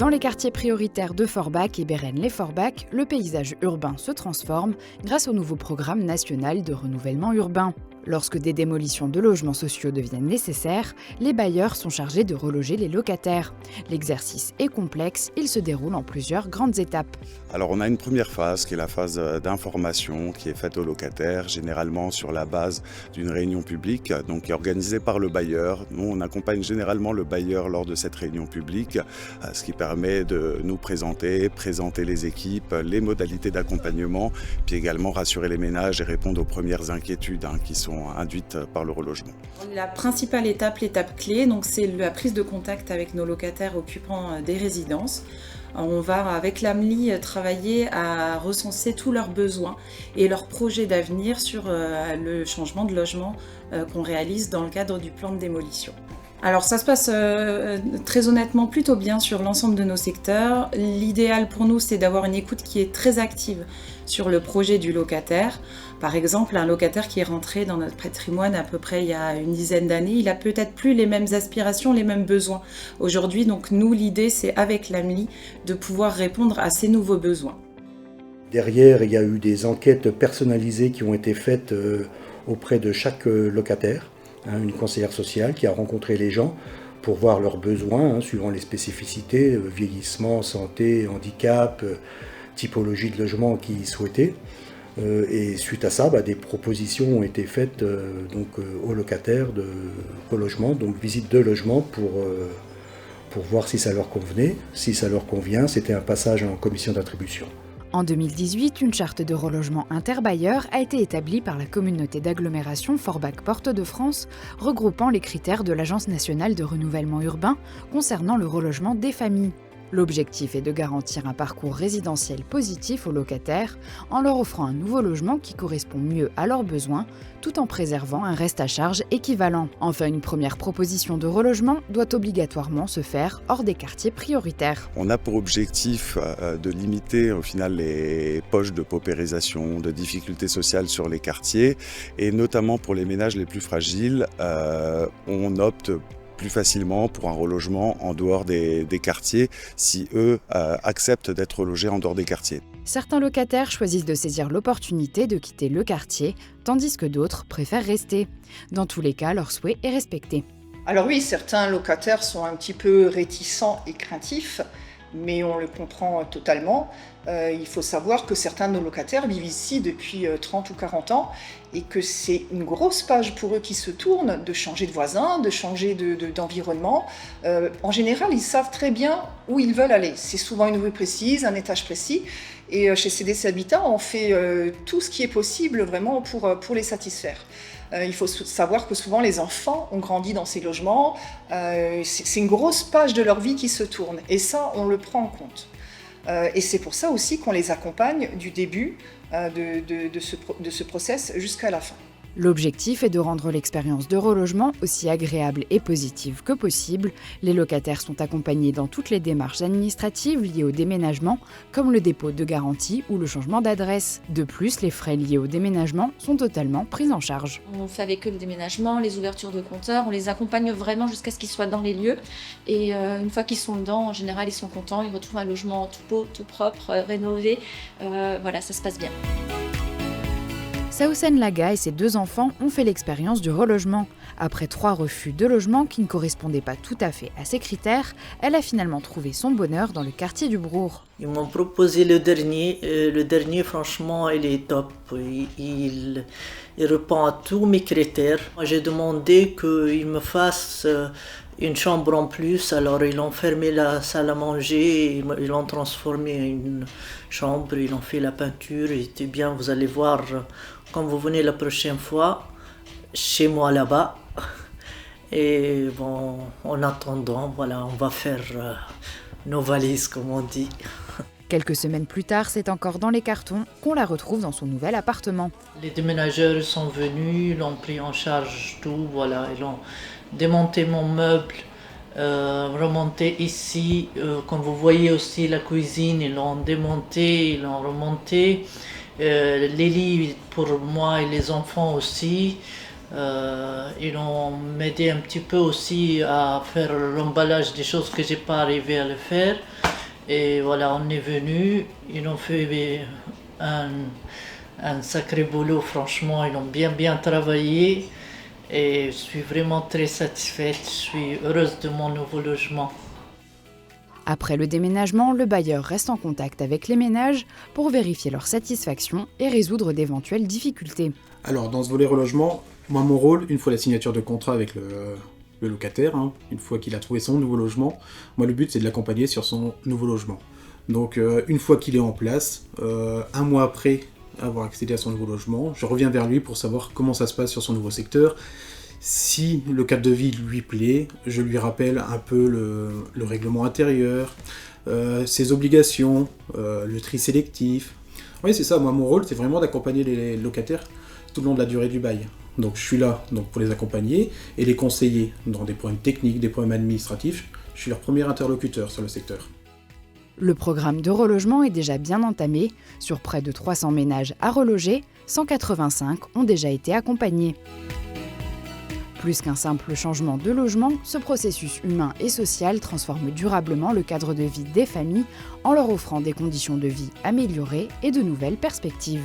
Dans les quartiers prioritaires de Forbach et Bérennes-les-Forbach, le paysage urbain se transforme grâce au nouveau programme national de renouvellement urbain. Lorsque des démolitions de logements sociaux deviennent nécessaires, les bailleurs sont chargés de reloger les locataires. L'exercice est complexe, il se déroule en plusieurs grandes étapes. Alors on a une première phase qui est la phase d'information qui est faite aux locataires, généralement sur la base d'une réunion publique, donc qui est organisée par le bailleur. Nous on accompagne généralement le bailleur lors de cette réunion publique, ce qui permet de nous présenter les équipes, les modalités d'accompagnement, puis également rassurer les ménages et répondre aux premières inquiétudes qui sont induites par le relogement. La principale étape, l'étape clé, donc c'est la prise de contact avec nos locataires occupants des résidences. On va avec l'AMLI travailler à recenser tous leurs besoins et leurs projets d'avenir sur le changement de logement qu'on réalise dans le cadre du plan de démolition. Alors ça se passe très honnêtement plutôt bien sur l'ensemble de nos secteurs. L'idéal pour nous, c'est d'avoir une écoute qui est très active sur le projet du locataire. Par exemple, un locataire qui est rentré dans notre patrimoine à peu près il y a une dizaine d'années, il a peut-être plus les mêmes aspirations, les mêmes besoins aujourd'hui. Donc nous, l'idée, c'est avec l'AMLI de pouvoir répondre à ces nouveaux besoins. Derrière, il y a eu des enquêtes personnalisées qui ont été faites auprès de chaque locataire. Une conseillère sociale qui a rencontré les gens pour voir leurs besoins, suivant les spécificités, vieillissement, santé, handicap, typologie de logement qu'ils souhaitaient. Et suite à ça, des propositions ont été faites aux locataires de relogement, donc visite de logement pour voir si ça leur convenait. Si ça leur convient, c'était un passage en commission d'attribution. En 2018, une charte de relogement interbailleurs a été établie par la communauté d'agglomération Forbach-Porte de France, regroupant les critères de l'Agence nationale de renouvellement urbain concernant le relogement des familles. L'objectif est de garantir un parcours résidentiel positif aux locataires en leur offrant un nouveau logement qui correspond mieux à leurs besoins, tout en préservant un reste à charge équivalent. Enfin, une première proposition de relogement doit obligatoirement se faire hors des quartiers prioritaires. On a pour objectif de limiter au final les poches de paupérisation, de difficultés sociales sur les quartiers, et notamment pour les ménages les plus fragiles, on opte plus facilement pour un relogement en dehors des quartiers si eux acceptent d'être logés en dehors des quartiers. Certains locataires choisissent de saisir l'opportunité de quitter le quartier, tandis que d'autres préfèrent rester. Dans tous les cas, leur souhait est respecté. Alors oui, certains locataires sont un petit peu réticents et craintifs, mais on le comprend totalement. Il faut savoir que certains de nos locataires vivent ici depuis 30 ou 40 ans et que c'est une grosse page pour eux qui se tourne de changer de voisin, de changer d'environnement. En général, ils savent très bien où ils veulent aller. C'est souvent une rue précise, un étage précis. Et chez CDC Habitat, on fait tout ce qui est possible vraiment pour les satisfaire. Il faut savoir que souvent les enfants ont grandi dans ces logements. C'est une grosse page de leur vie qui se tourne. Et ça, on le prend en compte. Et c'est pour ça aussi qu'on les accompagne du début de ce process jusqu'à la fin. L'objectif est de rendre l'expérience de relogement aussi agréable et positive que possible. Les locataires sont accompagnés dans toutes les démarches administratives liées au déménagement, comme le dépôt de garantie ou le changement d'adresse. De plus, les frais liés au déménagement sont totalement pris en charge. On fait avec eux le déménagement, les ouvertures de compteurs, on les accompagne vraiment jusqu'à ce qu'ils soient dans les lieux. Et une fois qu'ils sont dedans, en général, ils sont contents, ils retrouvent un logement tout beau, tout propre, rénové. Voilà, ça se passe bien. Saoussen Laga et ses 2 enfants ont fait l'expérience du relogement. Après 3 refus de logement qui ne correspondaient pas tout à fait à ses critères, elle a finalement trouvé son bonheur dans le quartier du Brour. Ils m'ont proposé le dernier. Le dernier, franchement, il est top. Il répond à tous mes critères. J'ai demandé qu'ils me fassent une chambre en plus, alors ils ont fermé la salle à manger, ils l'ont transformé en une chambre, ils ont fait la peinture, c'était bien, vous allez voir quand vous venez la prochaine fois, chez moi là-bas. Et bon, en attendant, voilà, on va faire nos valises, comme on dit. Quelques semaines plus tard, c'est encore dans les cartons qu'on la retrouve dans son nouvel appartement. Les déménageurs sont venus, ils ont pris en charge tout, voilà, ils ont démonté mon meuble, remonté ici, comme vous voyez aussi la cuisine, ils l'ont démonté, ils l'ont remonté, les lits pour moi et les enfants aussi. Ils ont m'aidé un petit peu aussi à faire l'emballage des choses que j'ai pas arrivé à le faire. Et voilà, on est venu, ils ont fait un sacré boulot, franchement, ils ont bien travaillé. Et je suis vraiment très satisfaite, je suis heureuse de mon nouveau logement. Après le déménagement, le bailleur reste en contact avec les ménages pour vérifier leur satisfaction et résoudre d'éventuelles difficultés. Alors, dans ce volet relogement, moi, mon rôle, une fois la signature de contrat avec le locataire, une fois qu'il a trouvé son nouveau logement, moi, le but, c'est de l'accompagner sur son nouveau logement. Donc, une fois qu'il est en place, un mois après avoir accédé à son nouveau logement, je reviens vers lui pour savoir comment ça se passe sur son nouveau secteur. Si le cadre de vie lui plaît, je lui rappelle un peu le règlement intérieur, ses obligations, le tri sélectif. Oui, c'est ça, moi mon rôle c'est vraiment d'accompagner les locataires tout le long de la durée du bail. Donc je suis là pour les accompagner et les conseiller dans des problèmes techniques, des problèmes administratifs. Je suis leur premier interlocuteur sur le secteur. Le programme de relogement est déjà bien entamé. Sur près de 300 ménages à reloger, 185 ont déjà été accompagnés. Plus qu'un simple changement de logement, ce processus humain et social transforme durablement le cadre de vie des familles en leur offrant des conditions de vie améliorées et de nouvelles perspectives.